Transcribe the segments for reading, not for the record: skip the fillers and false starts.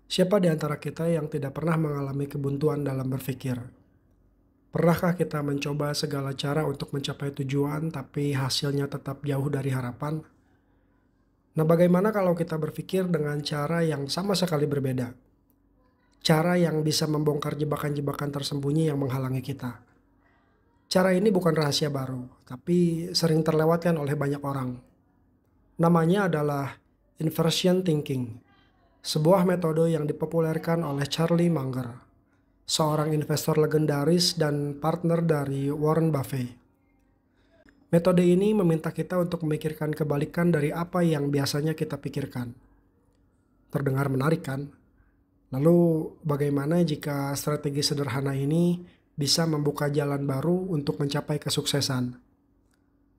Siapa di antara kita yang tidak pernah mengalami kebuntuan dalam berpikir? Pernahkah kita mencoba segala cara untuk mencapai tujuan, tapi hasilnya tetap jauh dari harapan? Nah, bagaimana kalau kita berpikir dengan cara yang sama sekali berbeda? Cara yang bisa membongkar jebakan-jebakan tersembunyi yang menghalangi kita. Cara ini bukan rahasia baru, tapi sering terlewatkan oleh banyak orang. Namanya adalah inversion thinking, sebuah metode yang dipopulerkan oleh Charlie Munger, seorang investor legendaris dan partner dari Warren Buffett. Metode ini meminta kita untuk memikirkan kebalikan dari apa yang biasanya kita pikirkan. Terdengar menarik kan? Lalu bagaimana jika strategi sederhana ini bisa membuka jalan baru untuk mencapai kesuksesan?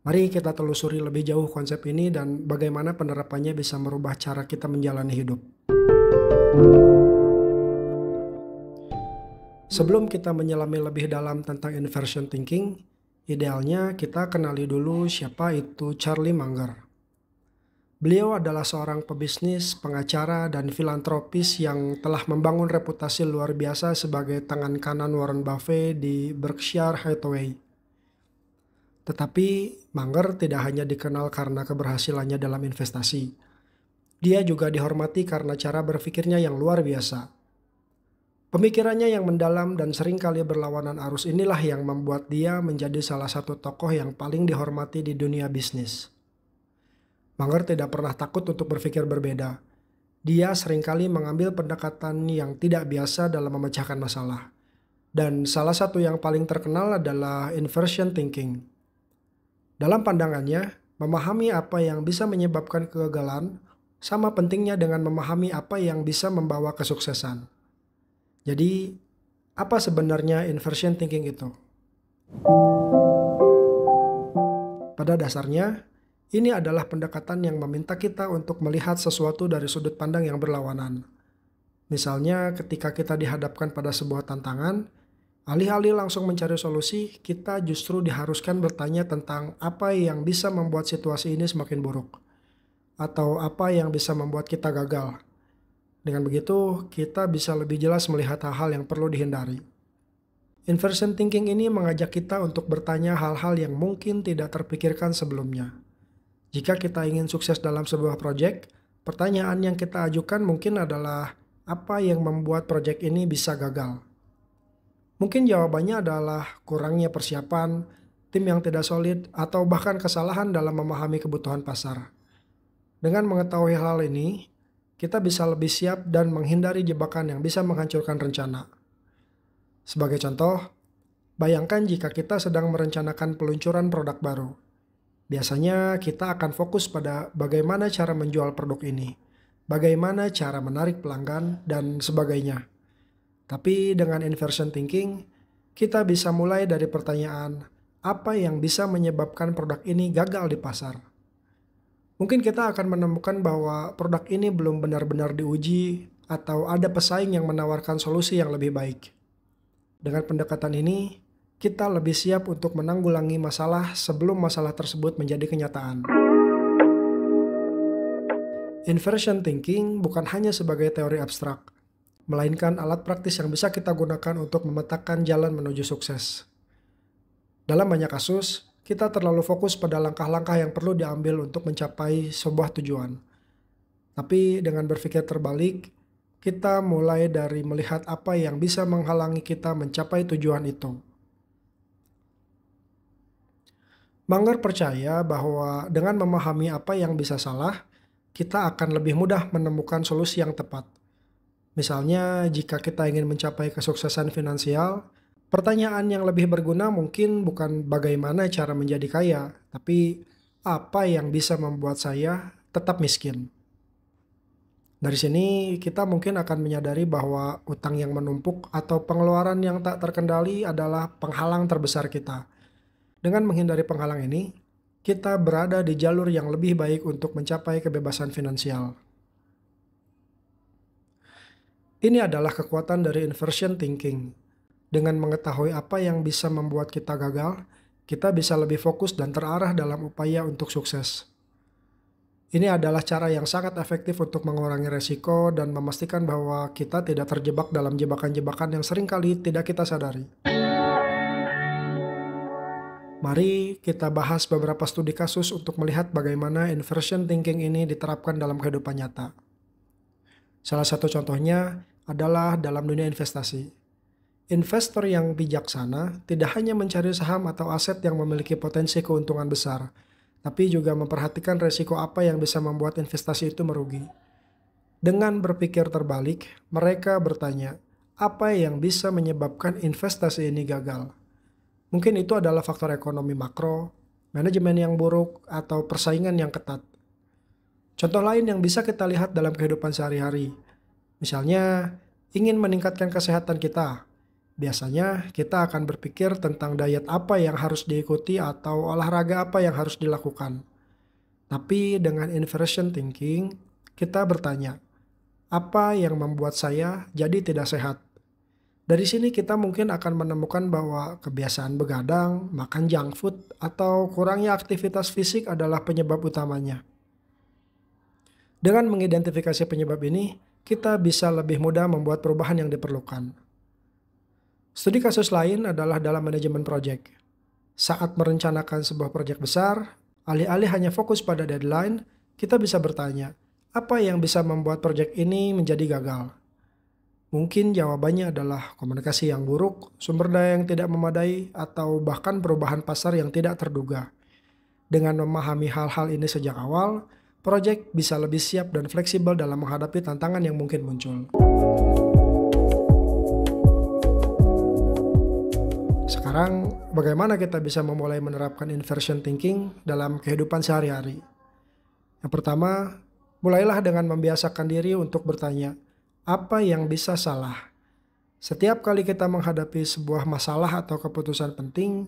Mari kita telusuri lebih jauh konsep ini dan bagaimana penerapannya bisa merubah cara kita menjalani hidup. Sebelum kita menyelami lebih dalam tentang inversion thinking, idealnya kita kenali dulu siapa itu Charlie Munger. Beliau adalah seorang pebisnis, pengacara, dan filantropis yang telah membangun reputasi luar biasa sebagai tangan kanan Warren Buffett di Berkshire Hathaway. Tetapi Munger tidak hanya dikenal karena keberhasilannya dalam investasi. Dia juga dihormati karena cara berpikirnya yang luar biasa. Pemikirannya yang mendalam dan seringkali berlawanan arus inilah yang membuat dia menjadi salah satu tokoh yang paling dihormati di dunia bisnis. Munger tidak pernah takut untuk berpikir berbeda. Dia seringkali mengambil pendekatan yang tidak biasa dalam memecahkan masalah. Dan salah satu yang paling terkenal adalah inversion thinking. Dalam pandangannya, memahami apa yang bisa menyebabkan kegagalan sama pentingnya dengan memahami apa yang bisa membawa kesuksesan. Jadi, apa sebenarnya inversion thinking itu? Pada dasarnya, ini adalah pendekatan yang meminta kita untuk melihat sesuatu dari sudut pandang yang berlawanan. Misalnya, ketika kita dihadapkan pada sebuah tantangan, alih-alih langsung mencari solusi, kita justru diharuskan bertanya tentang apa yang bisa membuat situasi ini semakin buruk, atau apa yang bisa membuat kita gagal. Dengan begitu, kita bisa lebih jelas melihat hal-hal yang perlu dihindari. Inversion thinking ini mengajak kita untuk bertanya hal-hal yang mungkin tidak terpikirkan sebelumnya. Jika kita ingin sukses dalam sebuah proyek, pertanyaan yang kita ajukan mungkin adalah apa yang membuat proyek ini bisa gagal. Mungkin jawabannya adalah kurangnya persiapan, tim yang tidak solid, atau bahkan kesalahan dalam memahami kebutuhan pasar. Dengan mengetahui hal ini, kita bisa lebih siap dan menghindari jebakan yang bisa menghancurkan rencana. Sebagai contoh, bayangkan jika kita sedang merencanakan peluncuran produk baru. Biasanya kita akan fokus pada bagaimana cara menjual produk ini, bagaimana cara menarik pelanggan, dan sebagainya. Tapi dengan inversion thinking, kita bisa mulai dari pertanyaan, apa yang bisa menyebabkan produk ini gagal di pasar? Mungkin kita akan menemukan bahwa produk ini belum benar-benar diuji atau ada pesaing yang menawarkan solusi yang lebih baik. Dengan pendekatan ini, kita lebih siap untuk menanggulangi masalah sebelum masalah tersebut menjadi kenyataan. Inversion thinking bukan hanya sebagai teori abstrak, melainkan alat praktis yang bisa kita gunakan untuk memetakan jalan menuju sukses. Dalam banyak kasus, kita terlalu fokus pada langkah-langkah yang perlu diambil untuk mencapai sebuah tujuan. Tapi dengan berpikir terbalik, kita mulai dari melihat apa yang bisa menghalangi kita mencapai tujuan itu. Munger percaya bahwa dengan memahami apa yang bisa salah, kita akan lebih mudah menemukan solusi yang tepat. Misalnya, jika kita ingin mencapai kesuksesan finansial, pertanyaan yang lebih berguna mungkin bukan bagaimana cara menjadi kaya, tapi apa yang bisa membuat saya tetap miskin. Dari sini kita mungkin akan menyadari bahwa utang yang menumpuk atau pengeluaran yang tak terkendali adalah penghalang terbesar kita. Dengan menghindari penghalang ini, kita berada di jalur yang lebih baik untuk mencapai kebebasan finansial. Ini adalah kekuatan dari inversion thinking. Dengan mengetahui apa yang bisa membuat kita gagal, kita bisa lebih fokus dan terarah dalam upaya untuk sukses. Ini adalah cara yang sangat efektif untuk mengurangi resiko dan memastikan bahwa kita tidak terjebak dalam jebakan-jebakan yang seringkali tidak kita sadari. Mari kita bahas beberapa studi kasus untuk melihat bagaimana inversion thinking ini diterapkan dalam kehidupan nyata. Salah satu contohnya adalah dalam dunia investasi. Investor yang bijaksana tidak hanya mencari saham atau aset yang memiliki potensi keuntungan besar, tapi juga memperhatikan resiko apa yang bisa membuat investasi itu merugi. Dengan berpikir terbalik, mereka bertanya, apa yang bisa menyebabkan investasi ini gagal? Mungkin itu adalah faktor ekonomi makro, manajemen yang buruk, atau persaingan yang ketat. Contoh lain yang bisa kita lihat dalam kehidupan sehari-hari, misalnya ingin meningkatkan kesehatan kita. Biasanya kita akan berpikir tentang diet apa yang harus diikuti atau olahraga apa yang harus dilakukan. Tapi dengan inversion thinking, kita bertanya, apa yang membuat saya jadi tidak sehat? Dari sini kita mungkin akan menemukan bahwa kebiasaan begadang, makan junk food, atau kurangnya aktivitas fisik adalah penyebab utamanya. Dengan mengidentifikasi penyebab ini, kita bisa lebih mudah membuat perubahan yang diperlukan. Studi kasus lain adalah dalam manajemen proyek. Saat merencanakan sebuah proyek besar, alih-alih hanya fokus pada deadline, kita bisa bertanya, apa yang bisa membuat proyek ini menjadi gagal? Mungkin jawabannya adalah komunikasi yang buruk, sumber daya yang tidak memadai, atau bahkan perubahan pasar yang tidak terduga. Dengan memahami hal-hal ini sejak awal, proyek bisa lebih siap dan fleksibel dalam menghadapi tantangan yang mungkin muncul. Sekarang, bagaimana kita bisa memulai menerapkan inversion thinking dalam kehidupan sehari-hari? Yang pertama, mulailah dengan membiasakan diri untuk bertanya, apa yang bisa salah? Setiap kali kita menghadapi sebuah masalah atau keputusan penting,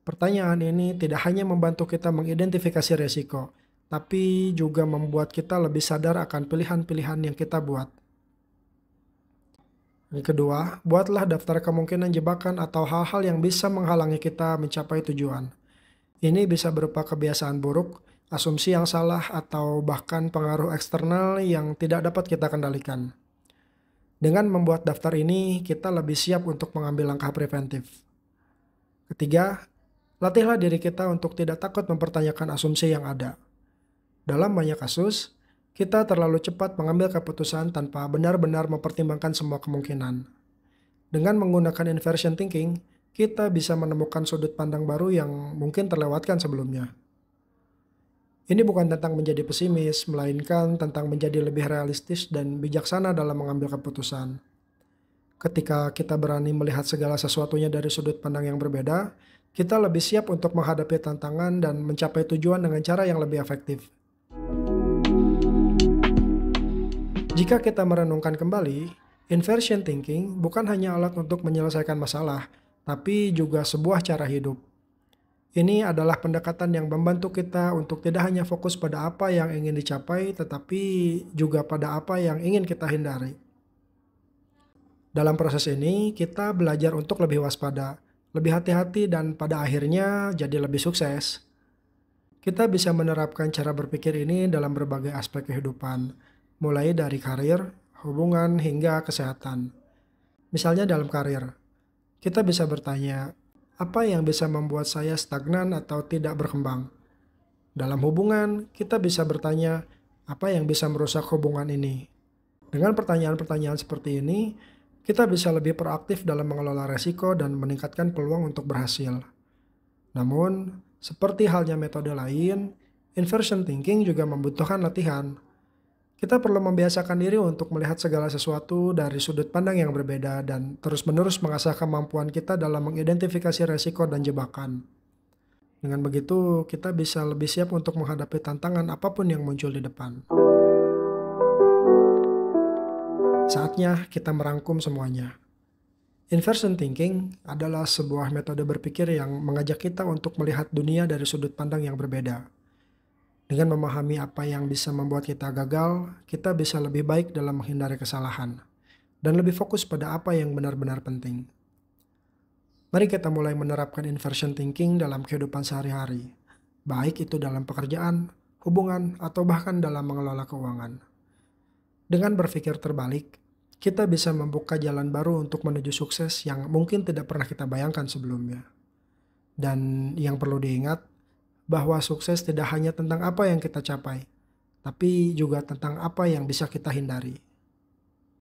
pertanyaan ini tidak hanya membantu kita mengidentifikasi resiko, tapi juga membuat kita lebih sadar akan pilihan-pilihan yang kita buat. Yang kedua, buatlah daftar kemungkinan jebakan atau hal-hal yang bisa menghalangi kita mencapai tujuan. Ini bisa berupa kebiasaan buruk, asumsi yang salah, atau bahkan pengaruh eksternal yang tidak dapat kita kendalikan. Dengan membuat daftar ini, kita lebih siap untuk mengambil langkah preventif. Ketiga, latihlah diri kita untuk tidak takut mempertanyakan asumsi yang ada. Dalam banyak kasus, kita terlalu cepat mengambil keputusan tanpa benar-benar mempertimbangkan semua kemungkinan. Dengan menggunakan inversion thinking, kita bisa menemukan sudut pandang baru yang mungkin terlewatkan sebelumnya. Ini bukan tentang menjadi pesimis, melainkan tentang menjadi lebih realistis dan bijaksana dalam mengambil keputusan. Ketika kita berani melihat segala sesuatunya dari sudut pandang yang berbeda, kita lebih siap untuk menghadapi tantangan dan mencapai tujuan dengan cara yang lebih efektif. Jika kita merenungkan kembali, inversion thinking bukan hanya alat untuk menyelesaikan masalah, tapi juga sebuah cara hidup. Ini adalah pendekatan yang membantu kita untuk tidak hanya fokus pada apa yang ingin dicapai, tetapi juga pada apa yang ingin kita hindari. Dalam proses ini, kita belajar untuk lebih waspada, lebih hati-hati, dan pada akhirnya jadi lebih sukses. Kita bisa menerapkan cara berpikir ini dalam berbagai aspek kehidupan, mulai dari karir, hubungan, hingga kesehatan. Misalnya dalam karir, kita bisa bertanya, apa yang bisa membuat saya stagnan atau tidak berkembang? Dalam hubungan, kita bisa bertanya, apa yang bisa merusak hubungan ini? Dengan pertanyaan-pertanyaan seperti ini, kita bisa lebih proaktif dalam mengelola resiko dan meningkatkan peluang untuk berhasil. Namun, seperti halnya metode lain, inversion thinking juga membutuhkan latihan. Kita perlu membiasakan diri untuk melihat segala sesuatu dari sudut pandang yang berbeda dan terus-menerus mengasah kemampuan kita dalam mengidentifikasi resiko dan jebakan. Dengan begitu, kita bisa lebih siap untuk menghadapi tantangan apapun yang muncul di depan. Saatnya kita merangkum semuanya. Inversion thinking adalah sebuah metode berpikir yang mengajak kita untuk melihat dunia dari sudut pandang yang berbeda. Dengan memahami apa yang bisa membuat kita gagal, kita bisa lebih baik dalam menghindari kesalahan, dan lebih fokus pada apa yang benar-benar penting. Mari kita mulai menerapkan inversion thinking dalam kehidupan sehari-hari, baik itu dalam pekerjaan, hubungan, atau bahkan dalam mengelola keuangan. Dengan berpikir terbalik, kita bisa membuka jalan baru untuk menuju sukses yang mungkin tidak pernah kita bayangkan sebelumnya. Dan yang perlu diingat, bahwa sukses tidak hanya tentang apa yang kita capai, tapi juga tentang apa yang bisa kita hindari.